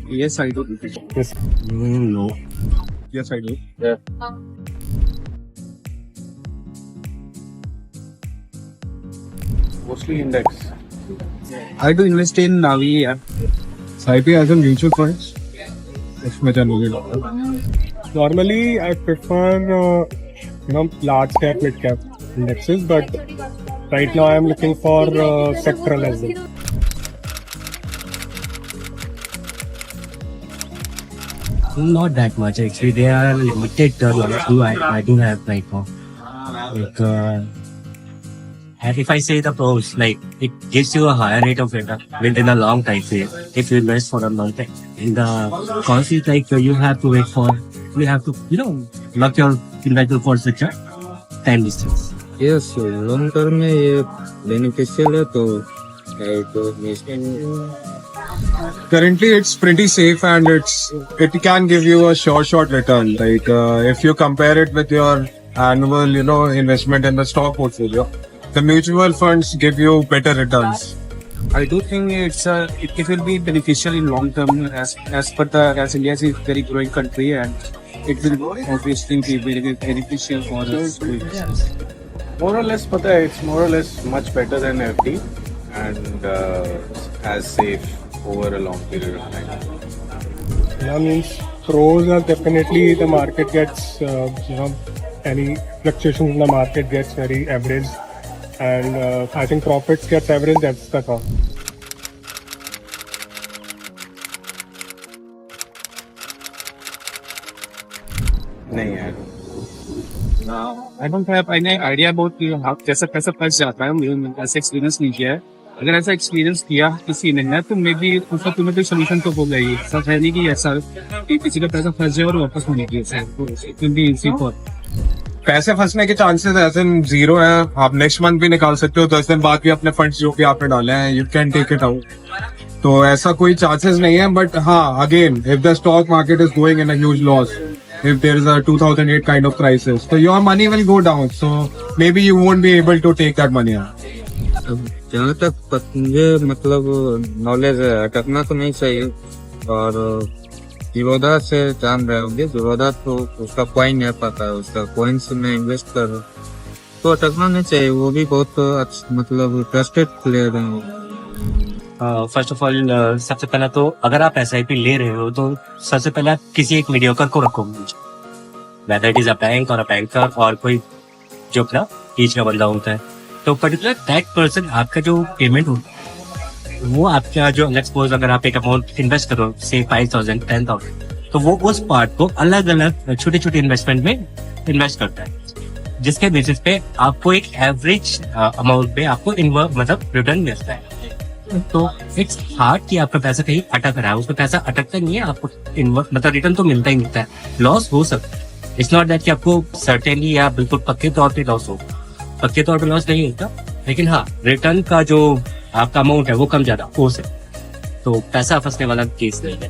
Yes, I do. Yes. No. Yes, I do. Yeah. Mostly index. I do invest in Navi. Yeah. SIP as in mutual funds. इसमें generally डालता हूँ. Normally, I prefer large cap, mid cap indexes, but right now I am looking for sectoral as well. Not that much actually. They are limited who I do have right now. Like, and if I say the pros, like it gives you a higher rate of return within a long time frame if you invest for a long time. In the cons is like you have to wait for, you have to lock your investment for such a time distance. Yes, long term में ये beneficial है तो investment. Currently, it's pretty safe and it can give you a short return. Like if you compare it with your annual, investment in the stock portfolio, the mutual funds give you better returns. I do think it will be beneficial in long term as India is a very growing country and it will obviously be very beneficial for us. More or less, pata hai, it's more or less much better than FD and as safe over a long period of time. That means pros are definitely the market gets, any fluctuations in the market gets very average, and I think profits gets average. That's the con. नहीं यार. I don't have any idea about कैसा पैसा फंस जाता है. मैंने ऐसा experience नहीं किया है. अगर ऐसा एक्सपीरियंस किया किसी ने है तो मे बी उसका तुम्हें कोई सोल्यूशन तो बोल रही है. सब है नहीं कि ऐसा कि किसी का पैसा फंस जाए और वापस होने की ऐसा. पैसे फंसने के चांसेस ऐसे जीरो है. आप नेक्स्ट मंथ भी निकाल सकते हो. 10 दिन बाद भी अपने फंड्स जो भी आपने डाले हैं you can take it out. तो ऐसा कोई चांसेस नहीं है. बट हाँ, again if the stock market is going in a huge loss, if there is a 2008 kind of crisis, so your money will go down. So maybe you won't be able to take that money out. जहाँ तक मुझे मतलब knowledge है अटकना तो नहीं चाहिए. और जीरोधा से जान रहे होंगे. जीरोधा तो उसका कॉइन है, पता है उसका कॉइन से मैं इन्वेस्ट कर रहा हूँ तो अटकना नहीं चाहिए. वो भी बहुत अच्छा मतलब ट्रस्टेड प्लेयर है. फर्स्ट ऑफ ऑल सबसे पहला तो अगर आप SIP ले रहे हो तो सबसे पहले आप किसी एक मीडियोकर को रखो, whether it is a bank और अ बैंकर और कोई जो अपना बीच का बंदा होता है. तो पर्टिकुलर दैट पर्सन आपका जो पेमेंट होता है वो आपका जो सपोज अगर आप एक अमाउंट इन्वेस्ट करो से 5,000 10,000 तो वो उस पार्ट को अलग अलग छोटे छोटे इन्वेस्टमेंट में इन्वेस्ट करता है, जिसके बेसिस पे आपको एक एवरेज अमाउंट पे आपको मतलब रिटर्न मिलता है. तो इट्स हार्ड कि आपका पैसा कहीं अटक रहा है. उसमें पैसा अटकता नहीं है, आपको मतलब रिटर्न तो मिलता ही मिलता है. लॉस हो सकता है. इट्स नॉट दैट कि आपको सर्टेनली या बिल्कुल पक्के तौर पे लॉस हो. पक्के तौर पे लॉस नहीं होता, लेकिन हाँ रिटर्न का जो आपका अमाउंट है वो कम ज्यादा हो सकता है. तो पैसा फंसने वाला केस नहीं है.